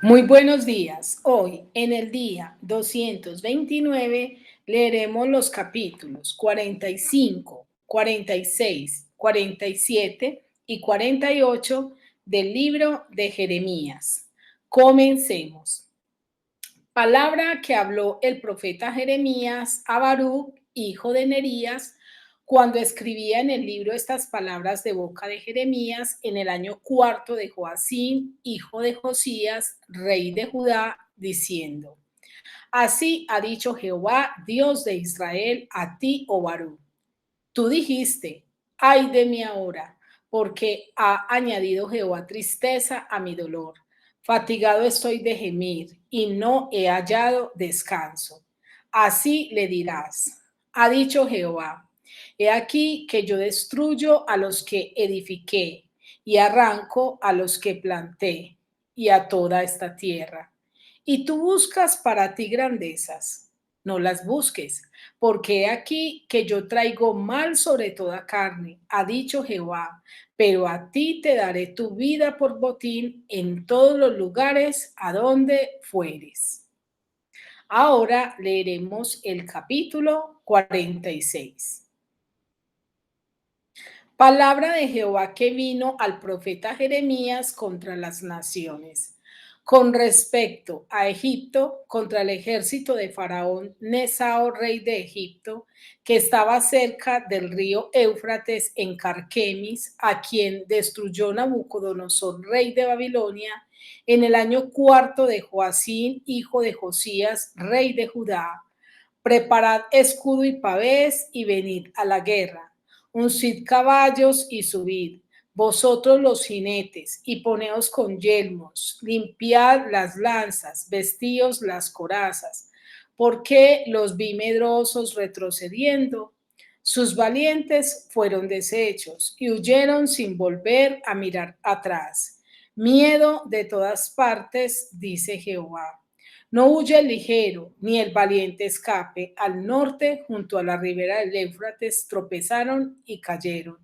Muy buenos días. Hoy, en el día 229, leeremos los capítulos 45, 46, 47 y 48 del libro de Jeremías. Comencemos. Palabra que habló el profeta Jeremías a Baruc, hijo de Nerías, cuando escribía en el libro estas palabras de boca de Jeremías en el año cuarto de Joacim, hijo de Josías, rey de Judá, diciendo: Así ha dicho Jehová, Dios de Israel, a ti, oh Baruc. Tú dijiste: ay de mí ahora, porque ha añadido Jehová tristeza a mi dolor. Fatigado estoy de gemir y no he hallado descanso. Así le dirás: ha dicho Jehová: he aquí que yo destruyo a los que edifiqué y arranco a los que planté y a toda esta tierra. Y tú buscas para ti grandezas, no las busques, porque he aquí que yo traigo mal sobre toda carne, ha dicho Jehová, pero a ti te daré tu vida por botín en todos los lugares a donde fueres. Ahora leeremos el capítulo 46. Palabra de Jehová que vino al profeta Jeremías contra las naciones. Con respecto a Egipto, contra el ejército de Faraón Nesao, rey de Egipto, que estaba cerca del río Éufrates en Carquemis, a quien destruyó Nabucodonosor, rey de Babilonia, en el año cuarto de Joacim, hijo de Josías, rey de Judá. Preparad escudo y pavés y venid a la guerra. Uncid caballos y subid, vosotros los jinetes, y poneos con yelmos, limpiad las lanzas, vestíos las corazas, porque los vi medrosos retrocediendo. Sus valientes fueron deshechos y huyeron sin volver a mirar atrás. Miedo de todas partes, dice Jehová. No huye el ligero, ni el valiente escape. Al norte, junto a la ribera del Éufrates, tropezaron y cayeron.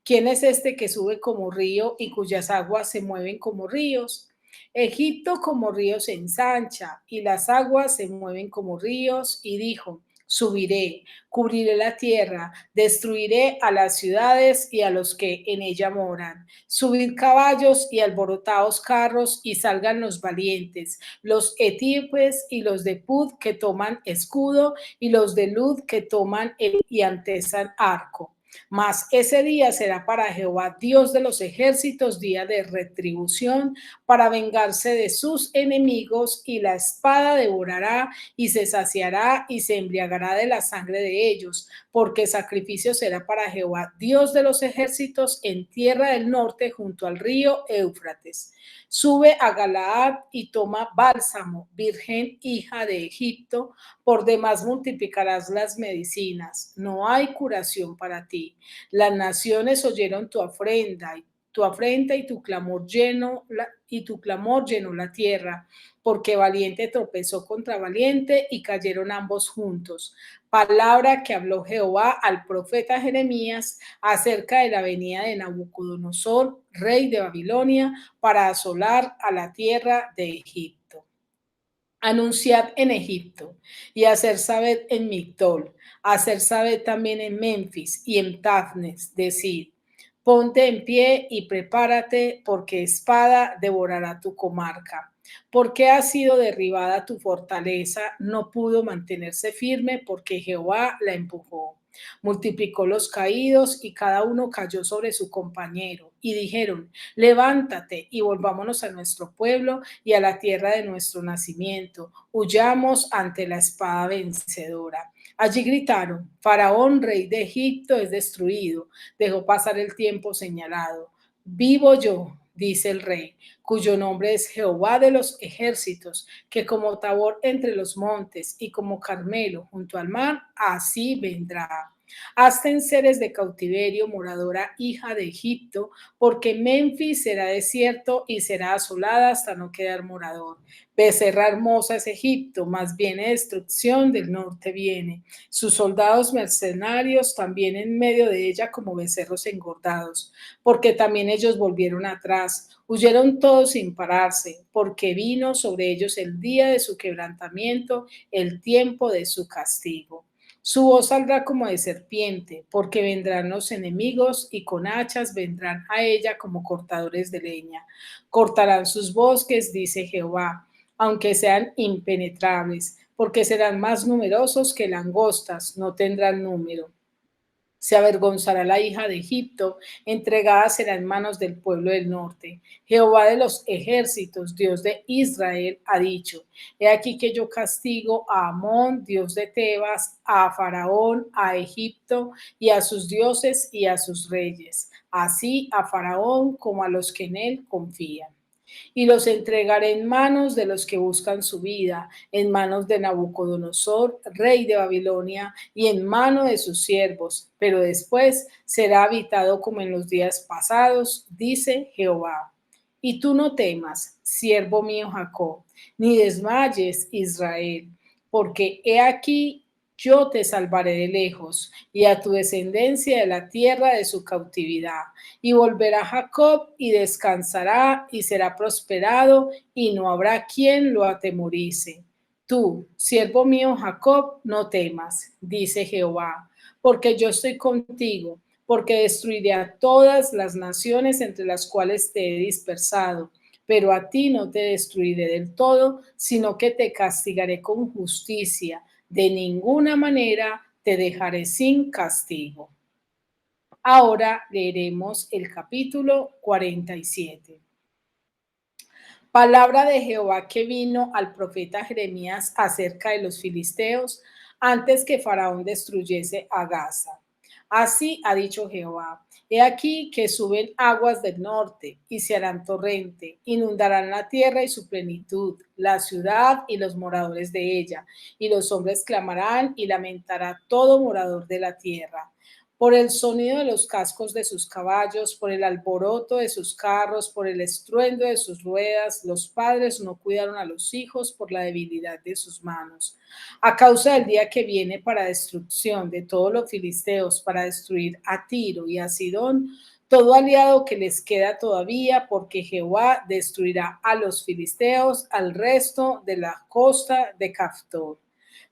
¿Quién es este que sube como río y cuyas aguas se mueven como ríos? Egipto como río se ensancha y las aguas se mueven como ríos, y dijo: subiré, cubriré la tierra, destruiré a las ciudades y a los que en ella moran. Subid caballos y alborotaos carros, y salgan los valientes, los etíopes y los de Pud que toman escudo, y los de Lud que toman y antesan arco. Mas ese día será para Jehová, Dios de los ejércitos, día de retribución, para vengarse de sus enemigos, y la espada devorará y se saciará y se embriagará de la sangre de ellos, porque sacrificio será para Jehová, Dios de los ejércitos, en tierra del norte, junto al río Éufrates. Sube a Galaad y toma bálsamo, virgen hija de Egipto, por demás multiplicarás las medicinas. No hay curación para ti. Las naciones oyeron tu afrenta y tu clamor llenó la tierra, porque valiente tropezó contra valiente y cayeron ambos juntos. Palabra que habló Jehová al profeta Jeremías acerca de la venida de Nabucodonosor, rey de Babilonia, para asolar a la tierra de Egipto. Anunciad en Egipto y hacer saber en Migdol, hacer saber también en Memphis y en Tafnes, decid: ponte en pie y prepárate, porque espada devorará tu comarca. Porque ha sido derribada tu fortaleza, no pudo mantenerse firme, porque Jehová la empujó. Multiplicó los caídos y cada uno cayó sobre su compañero. Y dijeron: levántate y volvámonos a nuestro pueblo y a la tierra de nuestro nacimiento. Huyamos ante la espada vencedora. Allí gritaron: Faraón, rey de Egipto, es destruido. Dejó pasar el tiempo señalado. Vivo yo, dice el rey, cuyo nombre es Jehová de los ejércitos, que como Tabor entre los montes y como Carmelo junto al mar, así vendrá. Hazte en seres de cautiverio, moradora hija de Egipto, porque Memphis será desierto y será asolada hasta no quedar morador. Becerra hermosa es Egipto, más viene destrucción, del norte viene. Sus soldados mercenarios también en medio de ella como becerros engordados, porque también ellos volvieron atrás, huyeron todos sin pararse, porque vino sobre ellos el día de su quebrantamiento, el tiempo de su castigo. Su voz saldrá como de serpiente, porque vendrán los enemigos y con hachas vendrán a ella como cortadores de leña. Cortarán sus bosques, dice Jehová, aunque sean impenetrables, porque serán más numerosos que langostas, no tendrán número. Se avergonzará la hija de Egipto, entregada será en manos del pueblo del norte. Jehová de los ejércitos, Dios de Israel, ha dicho: He aquí que yo castigo a Amón, Dios de Tebas, a Faraón, a Egipto y a sus dioses y a sus reyes, así a Faraón como a los que en él confían, y los entregaré en manos de los que buscan su vida, en manos de Nabucodonosor, rey de Babilonia, y en mano de sus siervos, pero después será habitado como en los días pasados, dice Jehová. Y tú no temas, siervo mío Jacob, ni desmayes, Israel, porque he aquí yo te salvaré de lejos y a tu descendencia de la tierra de su cautividad. Y volverá Jacob y descansará y será prosperado y no habrá quien lo atemorice. Tú, siervo mío Jacob, no temas, dice Jehová, porque yo estoy contigo, porque destruiré a todas las naciones entre las cuales te he dispersado, pero a ti no te destruiré del todo, sino que te castigaré con justicia. De ninguna manera te dejaré sin castigo. Ahora leeremos el capítulo 47. Palabra de Jehová que vino al profeta Jeremías acerca de los filisteos antes que Faraón destruyese a Gaza. Así ha dicho Jehová: He aquí que suben aguas del norte y se harán torrente, inundarán la tierra y su plenitud, la ciudad y los moradores de ella, y los hombres clamarán y lamentará todo morador de la tierra por el sonido de los cascos de sus caballos, por el alboroto de sus carros, por el estruendo de sus ruedas. Los padres no cuidaron a los hijos por la debilidad de sus manos. A causa del día que viene para destrucción de todos los filisteos, para destruir a Tiro y a Sidón, todo aliado que les queda todavía, porque Jehová destruirá a los filisteos, al resto de la costa de Caftor.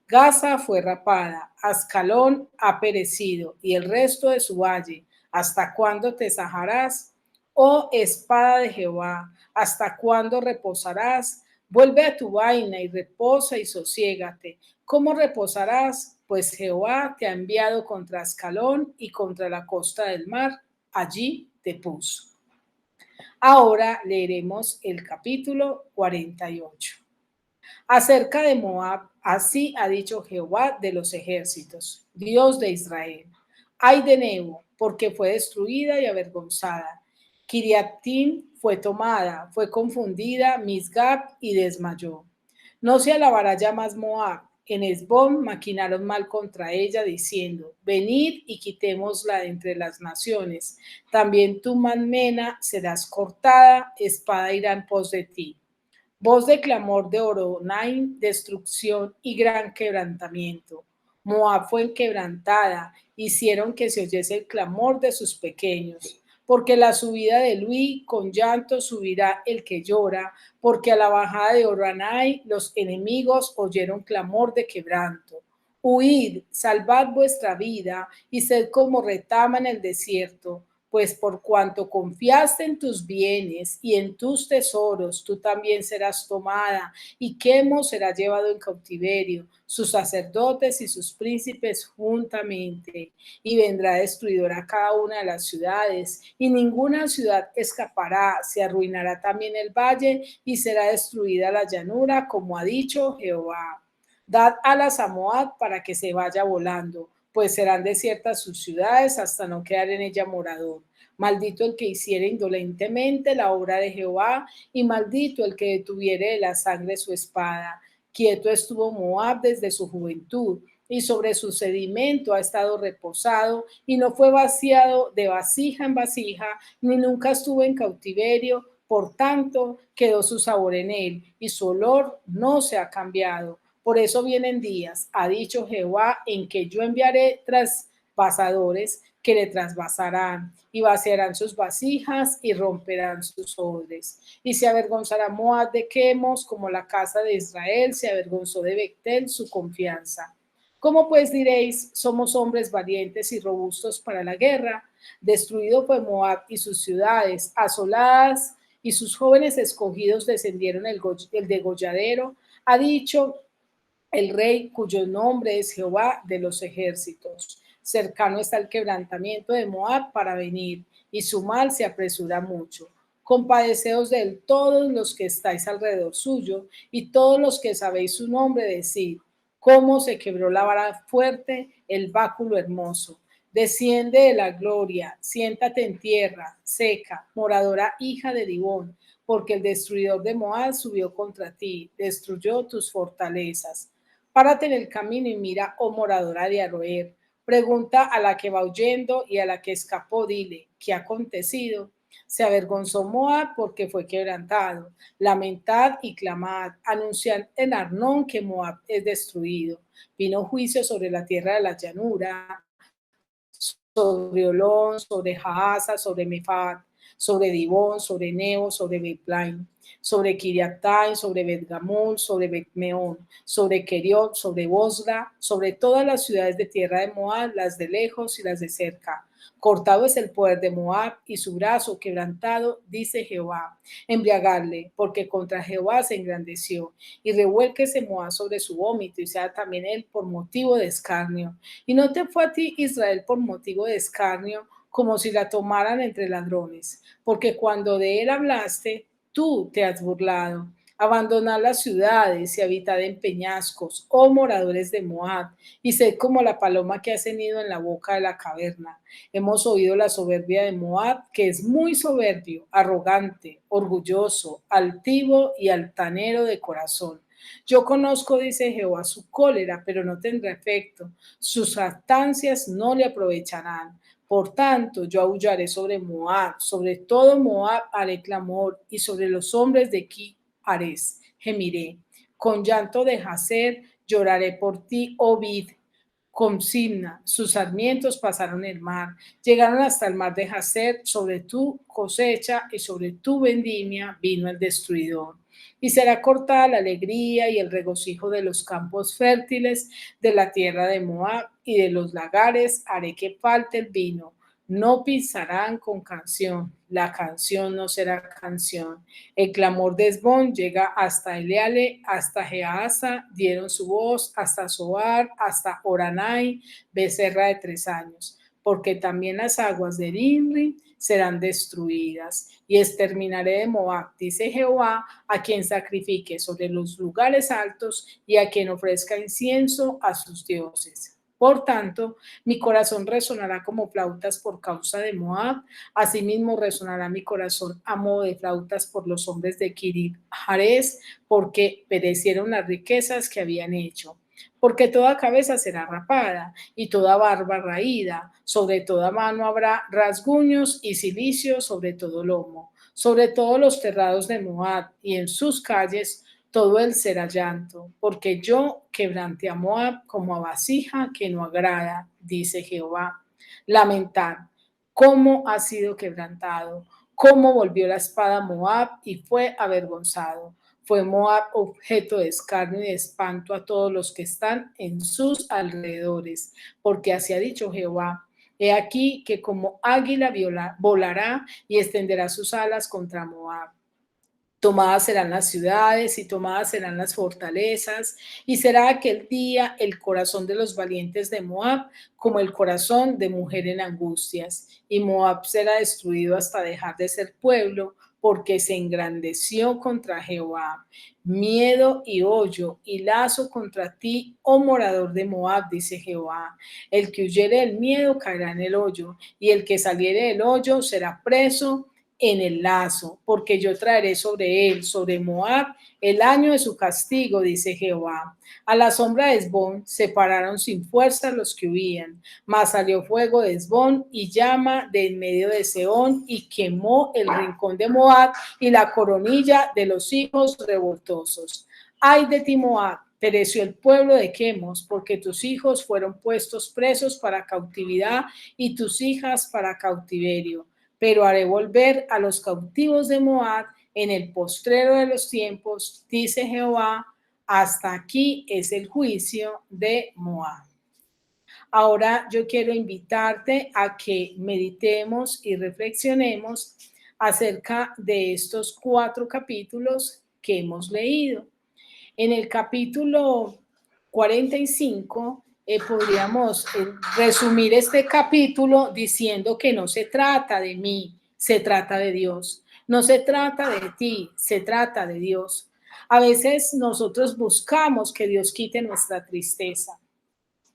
Gaza fue rapada, Ascalón ha perecido y el resto de su valle. ¿Hasta cuándo te sajarás? Oh espada de Jehová, ¿hasta cuándo reposarás? Vuelve a tu vaina y reposa y sosiégate. ¿Cómo reposarás? Pues Jehová te ha enviado contra Ascalón y contra la costa del mar. Allí te puso. Ahora leeremos el capítulo 48. Acerca de Moab, así ha dicho Jehová de los ejércitos, Dios de Israel. Ay de Nebo, porque fue destruida y avergonzada. Kiriatim fue tomada, fue confundida, Misgab y desmayó. No se alabará ya más Moab. En Esbón maquinaron mal contra ella, diciendo: Venid y quitémosla de entre las naciones. También tú, Manmena, serás cortada, espada irá en pos de ti. Voz de clamor de Horonaim, destrucción y gran quebrantamiento. Moab fue quebrantada, hicieron que se oyese el clamor de sus pequeños. Porque la subida de Luí, con llanto subirá el que llora, porque a la bajada de Horonaim los enemigos oyeron clamor de quebranto. Huid, salvad vuestra vida y sed como retama en el desierto, pues por cuanto confiaste en tus bienes y en tus tesoros, tú también serás tomada, y Quemo será llevado en cautiverio, sus sacerdotes y sus príncipes juntamente, y vendrá destruidor a cada una de las ciudades, y ninguna ciudad escapará, se arruinará también el valle, y será destruida la llanura, como ha dicho Jehová. Dad alas a Moab para que se vaya volando, pues serán desiertas sus ciudades hasta no quedar en ella morador. Maldito el que hiciere indolentemente la obra de Jehová, y maldito el que detuviere de la sangre su espada. Quieto estuvo Moab desde su juventud, y sobre su sedimento ha estado reposado, y no fue vaciado de vasija en vasija, ni nunca estuvo en cautiverio, por tanto quedó su sabor en él, y su olor no se ha cambiado. Por eso vienen días, ha dicho Jehová, en que yo enviaré trasvasadores que le trasvasarán, y vaciarán sus vasijas y romperán sus odres. Y se avergonzará Moab de Quemos, como la casa de Israel se avergonzó de Bectel, su confianza. ¿Cómo pues diréis, somos hombres valientes y robustos para la guerra? Destruido fue Moab y sus ciudades, asoladas, y sus jóvenes escogidos descendieron el degolladero. Ha dicho el rey cuyo nombre es Jehová de los ejércitos. Cercano está el quebrantamiento de Moab para venir, y su mal se apresura mucho. Compadeceos de él todos los que estáis alrededor suyo, y todos los que sabéis su nombre, decid, cómo se quebró la vara fuerte, el báculo hermoso. Desciende de la gloria, siéntate en tierra seca, moradora hija de Dibón, porque el destruidor de Moab subió contra ti, destruyó tus fortalezas. Párate en el camino y mira, oh moradora de Aroer. Pregunta a la que va huyendo y a la que escapó, dile, ¿qué ha acontecido? Se avergonzó Moab porque fue quebrantado. Lamentad y clamad, anunciad en Arnón que Moab es destruido. Vino juicio sobre la tierra de la llanura, sobre Olón, sobre Jaasa, sobre Mefat, sobre Dibón, sobre Nebo, sobre Betlaim, sobre Kiriatai, sobre Betgamul, sobre Betmeón, sobre Keriot, sobre Bosra, sobre todas las ciudades de tierra de Moab, las de lejos y las de cerca. Cortado es el poder de Moab y su brazo quebrantado, dice Jehová. Embriagarle, porque contra Jehová se engrandeció, y revuélquese Moab sobre su vómito, y sea también él por motivo de escarnio. Y no te fue a ti Israel por motivo de escarnio, como si la tomaran entre ladrones, porque cuando de él hablaste, tú te has burlado. Abandonad las ciudades y habitad en peñascos, oh moradores de Moab, y sed como la paloma que ha cenido en la boca de la caverna. Hemos oído la soberbia de Moab, que es muy soberbio, arrogante, orgulloso, altivo y altanero de corazón. Yo conozco, dice Jehová, su cólera, pero no tendrá efecto. Sus jactancias no le aprovecharán. Por tanto, yo aullaré sobre Moab, sobre todo Moab haré clamor, y sobre los hombres de Ki Ares gemiré. Con llanto de Jazer lloraré por ti, oh vid. Consigna, sus sarmientos pasaron el mar, llegaron hasta el mar de Jazer, sobre tu cosecha y sobre tu vendimia vino el destruidor. Y será cortada la alegría y el regocijo de los campos fértiles de la tierra de Moab, y de los lagares haré que falte el vino. No pisarán con canción, la canción no será canción. El clamor de Esbón llega hasta Eleale, hasta Geasa, dieron su voz, hasta Zoar, hasta Oranai, becerra de 3 años, porque también las aguas de Nimri serán destruidas, y exterminaré de Moab, dice Jehová, a quien sacrifique sobre los lugares altos y a quien ofrezca incienso a sus dioses. Por tanto, mi corazón resonará como flautas por causa de Moab, asimismo resonará mi corazón a modo de flautas por los hombres de Kiriat Jares, porque perecieron las riquezas que habían hecho. Porque toda cabeza será rapada y toda barba raída, sobre toda mano habrá rasguños y cilicio sobre todo lomo, sobre todos los terrados de Moab, y en sus calles todo él será llanto, porque yo quebranté a Moab como a vasija que no agrada, dice Jehová. Lamentar, cómo ha sido quebrantado, cómo volvió la espada a Moab y fue avergonzado. Fue Moab objeto de escarnio y de espanto a todos los que están en sus alrededores, porque así ha dicho Jehová. He aquí que como águila volará y extenderá sus alas contra Moab. Tomadas serán las ciudades y tomadas serán las fortalezas, y será aquel día el corazón de los valientes de Moab como el corazón de mujer en angustias, y Moab será destruido hasta dejar de ser pueblo, porque se engrandeció contra Jehová. Miedo y hoyo y lazo contra ti, oh morador de Moab, dice Jehová. El que huyere del miedo caerá en el hoyo, y el que saliere del hoyo será preso en el lazo, porque yo traeré sobre él, sobre Moab, el año de su castigo, dice Jehová. A la sombra de Hesbón se pararon sin fuerza los que huían, mas salió fuego de Hesbón y llama de en medio de Seón y quemó el rincón de Moab y la coronilla de los hijos revoltosos. Ay de ti, Moab, pereció el pueblo de Quemos, porque tus hijos fueron puestos presos para cautividad y tus hijas para cautiverio. Pero haré volver a los cautivos de Moab en el postrero de los tiempos, dice Jehová, hasta aquí es el juicio de Moab. Ahora yo quiero invitarte a que meditemos y reflexionemos acerca de estos 4 capítulos que hemos leído. En el capítulo 45 podríamos resumir este capítulo diciendo que no se trata de mí, se trata de Dios. No se trata de ti, se trata de Dios. A veces nosotros buscamos que Dios quite nuestra tristeza.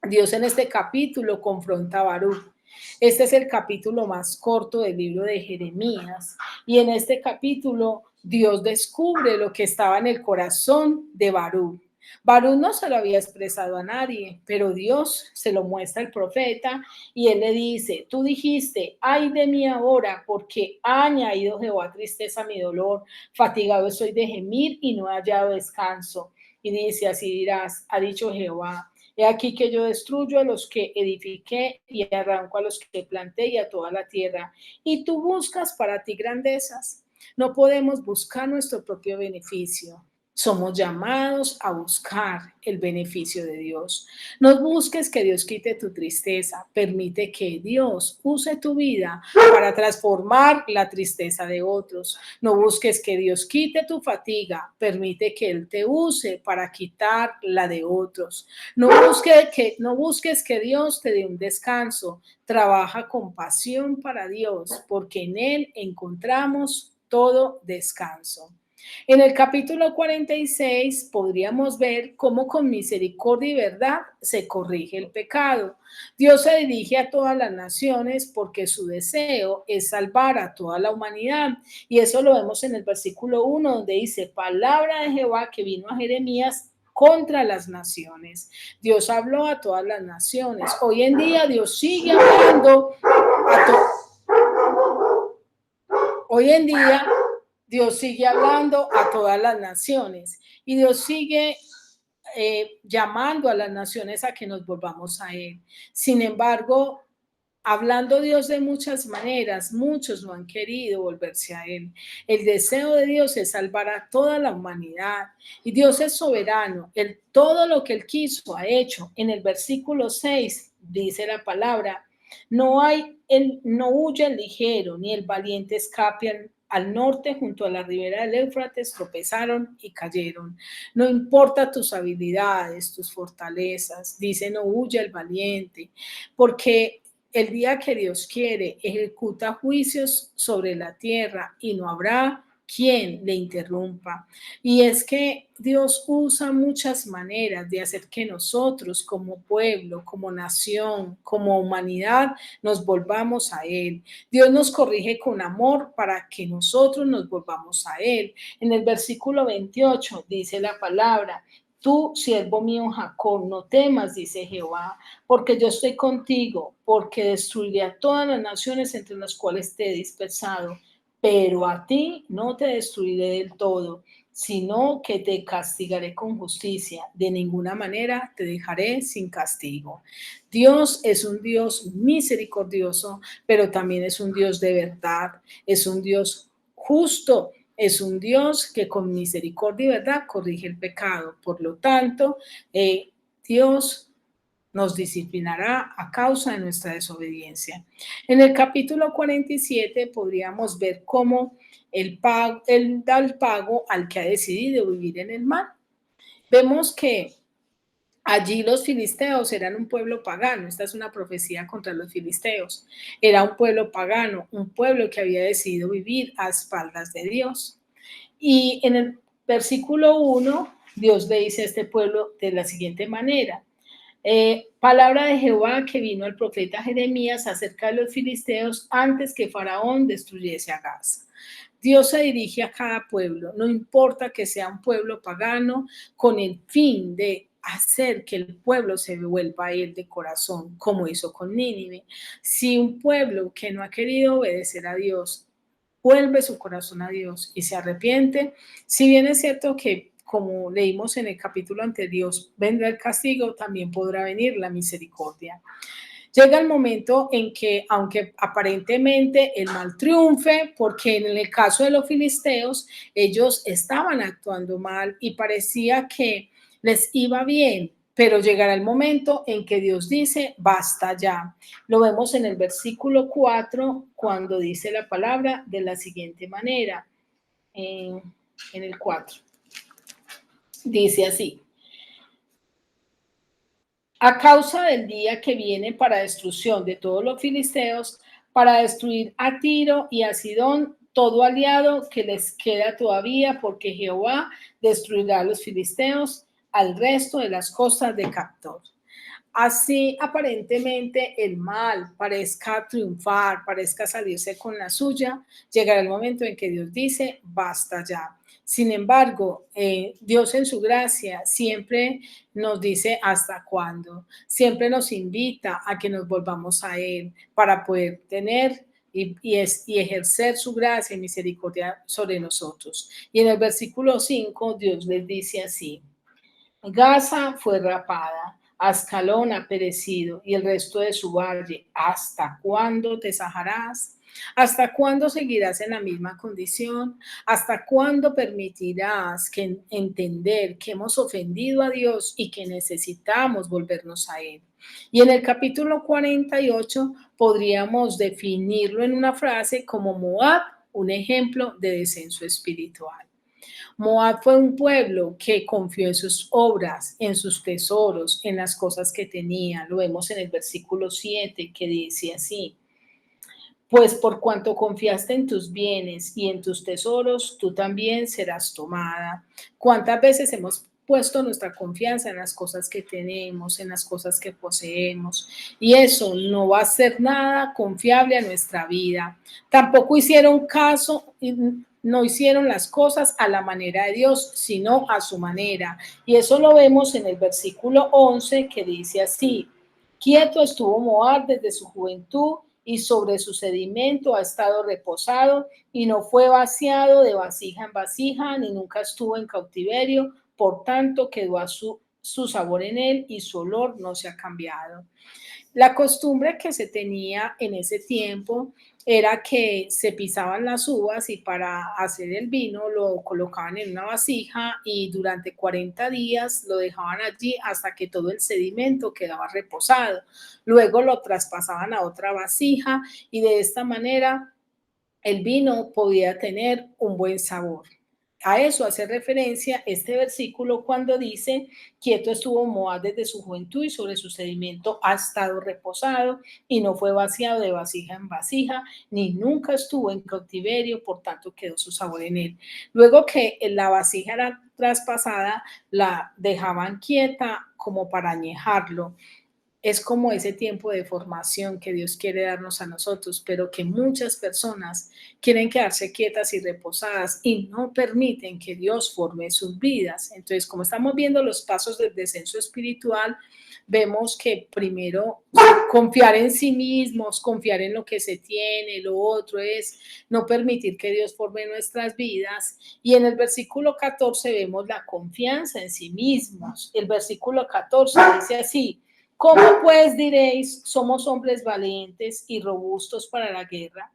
Dios en este capítulo confronta a Baruch. Este es el capítulo más corto del libro de Jeremías y en este capítulo Dios descubre lo que estaba en el corazón de Baruch. Baruch no se lo había expresado a nadie, pero Dios se lo muestra al profeta y él le dice, tú dijiste, ay de mí ahora, porque ha añadido Jehová tristeza a mi dolor, fatigado estoy de gemir y no he hallado descanso. Y dice, así dirás, ha dicho Jehová, he aquí que yo destruyo a los que edifiqué y arranco a los que planté y a toda la tierra. Y tú buscas para ti grandezas. No podemos buscar nuestro propio beneficio. Somos llamados a buscar el beneficio de Dios. No busques que Dios quite tu tristeza. Permite que Dios use tu vida para transformar la tristeza de otros. No busques que Dios quite tu fatiga. Permite que Él te use para quitar la de otros. No busques que Dios te dé un descanso. Trabaja con pasión para Dios, porque en Él encontramos todo descanso. En el capítulo 46 podríamos ver cómo con misericordia y verdad se corrige el pecado. Dios se dirige a todas las naciones porque su deseo es salvar a toda la humanidad. Y eso lo vemos en el versículo 1 donde dice, palabra de Jehová que vino a Jeremías contra las naciones. Dios habló a todas las naciones. Hoy en día Dios sigue hablando a todas. Hoy en día Dios sigue hablando a todas las naciones y Dios sigue llamando a las naciones a que nos volvamos a Él. Sin embargo, hablando Dios de muchas maneras, muchos no han querido volverse a Él. El deseo de Dios es salvar a toda la humanidad y Dios es soberano. Todo lo que Él quiso ha hecho. En el versículo 6 dice la palabra, no huye el ligero, ni el valiente escape al norte, junto a la ribera del Éufrates, tropezaron y cayeron. No importa tus habilidades, tus fortalezas, dice no huye el valiente, porque el día que Dios quiere, ejecuta juicios sobre la tierra y no habrá quien le interrumpa. Y es que Dios usa muchas maneras de hacer que nosotros como pueblo, como nación, como humanidad, nos volvamos a Él. Dios nos corrige con amor para que nosotros nos volvamos a Él. En el versículo 28 dice la palabra, tú, siervo mío Jacob, no temas, dice Jehová, porque yo estoy contigo, porque destruiré a todas las naciones entre las cuales te he dispersado, pero a ti no te destruiré del todo, sino que te castigaré con justicia. De ninguna manera te dejaré sin castigo. Dios es un Dios misericordioso, pero también es un Dios de verdad, es un Dios justo. Es un Dios que con misericordia y verdad corrige el pecado. Por lo tanto, Dios nos disciplinará a causa de nuestra desobediencia. En el capítulo 47 podríamos ver cómo Él da el pago al que ha decidido vivir en el mal. Vemos que allí los filisteos eran un pueblo pagano. Esta es una profecía contra los filisteos. Era un pueblo pagano, un pueblo que había decidido vivir a espaldas de Dios. Y en el versículo 1, Dios le dice a este pueblo de la siguiente manera, Palabra de Jehová que vino al profeta Jeremías acerca de los filisteos antes que Faraón destruyese a Gaza. Dios se dirige a cada pueblo, no importa que sea un pueblo pagano, con el fin de hacer que el pueblo se vuelva a él de corazón, como hizo con Nínive. Si un pueblo que no ha querido obedecer a Dios vuelve su corazón a Dios y se arrepiente, si bien es cierto que, como leímos en el capítulo anterior, vendrá el castigo, también podrá venir la misericordia. Llega el momento en que, aunque aparentemente el mal triunfe, porque en el caso de los filisteos, ellos estaban actuando mal y parecía que les iba bien, pero llegará el momento en que Dios dice, basta ya. Lo vemos en el versículo 4, cuando dice la palabra de la siguiente manera, en el 4. Dice así: a causa del día que viene para destrucción de todos los filisteos, para destruir a Tiro y a Sidón, todo aliado que les queda todavía, porque Jehová destruirá a los filisteos al resto de las costas de Captor. Así aparentemente el mal parezca triunfar, parezca salirse con la suya, llegará el momento en que Dios dice, basta ya. Sin embargo, Dios en su gracia siempre nos dice hasta cuándo, siempre nos invita a que nos volvamos a Él para poder tener y ejercer su gracia y misericordia sobre nosotros. Y en el versículo 5 Dios les dice así: Gaza fue rapada, Ascalón ha perecido y el resto de su valle. ¿Hasta cuándo te sajarás? ¿Hasta cuándo seguirás en la misma condición? ¿Hasta cuándo permitirás que entender que hemos ofendido a Dios y que necesitamos volvernos a Él? Y en el capítulo 48 podríamos definirlo en una frase como Moab, un ejemplo de descenso espiritual. Moab fue un pueblo que confió en sus obras, en sus tesoros, en las cosas que tenía. Lo vemos en el versículo 7 que dice así: pues por cuanto confiaste en tus bienes y en tus tesoros, tú también serás tomada. ¿Cuántas veces hemos puesto nuestra confianza en las cosas que tenemos, en las cosas que poseemos? Y eso no va a ser nada confiable a nuestra vida. Tampoco hicieron caso, no hicieron las cosas a la manera de Dios, sino a su manera. Y eso lo vemos en el versículo 11 que dice así: quieto estuvo Moab desde su juventud y sobre su sedimento ha estado reposado y no fue vaciado de vasija en vasija, ni nunca estuvo en cautiverio, por tanto quedó a su sabor en él y su olor no se ha cambiado. La costumbre que se tenía en ese tiempo era que se pisaban las uvas y para hacer el vino lo colocaban en una vasija y durante 40 días lo dejaban allí hasta que todo el sedimento quedaba reposado. Luego lo traspasaban a otra vasija y de esta manera el vino podía tener un buen sabor. A eso hace referencia este versículo cuando dice, quieto estuvo Moab desde su juventud y sobre su sedimento ha estado reposado y no fue vaciado de vasija en vasija, ni nunca estuvo en cautiverio, por tanto quedó su sabor en él. Luego que la vasija era traspasada, la dejaban quieta como para añejarlo. Es como ese tiempo de formación que Dios quiere darnos a nosotros, pero que muchas personas quieren quedarse quietas y reposadas y no permiten que Dios forme sus vidas. Entonces, como estamos viendo los pasos del descenso espiritual, vemos que primero confiar en sí mismos, confiar en lo que se tiene, lo otro es no permitir que Dios forme nuestras vidas. Y en el versículo 14 vemos la confianza en sí mismos. El versículo 14 dice así: ¿cómo pues diréis, somos hombres valientes y robustos para la guerra?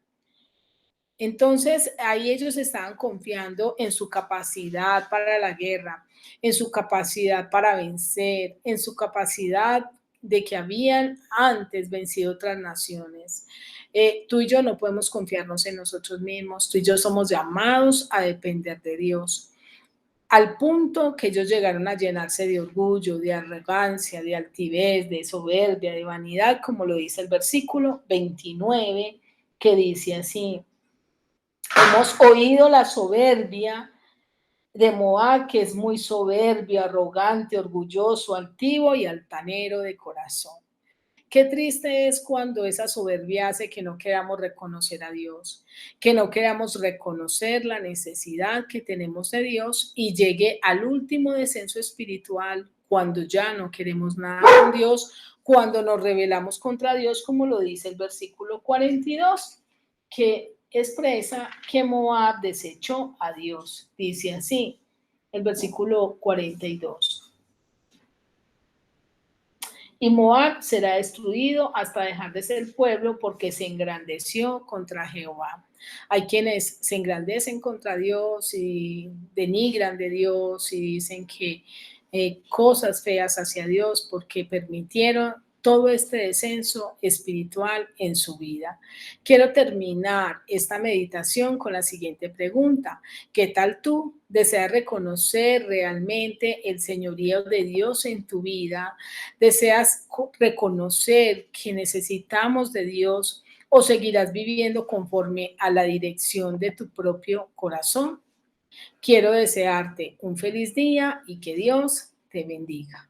Entonces, ahí ellos estaban confiando en su capacidad para la guerra, en su capacidad para vencer, en su capacidad de que habían antes vencido otras naciones. Tú y yo no podemos confiarnos en nosotros mismos, tú y yo somos llamados a depender de Dios. Al punto que ellos llegaron a llenarse de orgullo, de arrogancia, de altivez, de soberbia, de vanidad, como lo dice el versículo 29, que dice así: hemos oído la soberbia de Moab, que es muy soberbio, arrogante, orgulloso, altivo y altanero de corazón. Qué triste es cuando esa soberbia hace que no queramos reconocer a Dios, que no queramos reconocer la necesidad que tenemos de Dios y llegue al último descenso espiritual cuando ya no queremos nada con Dios, cuando nos rebelamos contra Dios, como lo dice el versículo 42, que expresa que Moab desechó a Dios. Dice así, el versículo 42. Y Moab será destruido hasta dejar de ser pueblo porque se engrandeció contra Jehová. Hay quienes se engrandecen contra Dios y denigran de Dios y dicen que cosas feas hacia Dios porque permitieron todo este descenso espiritual en su vida. Quiero terminar esta meditación con la siguiente pregunta. ¿Qué tal tú deseas reconocer realmente el señorío de Dios en tu vida? ¿Deseas reconocer que necesitamos de Dios o seguirás viviendo conforme a la dirección de tu propio corazón? Quiero desearte un feliz día y que Dios te bendiga.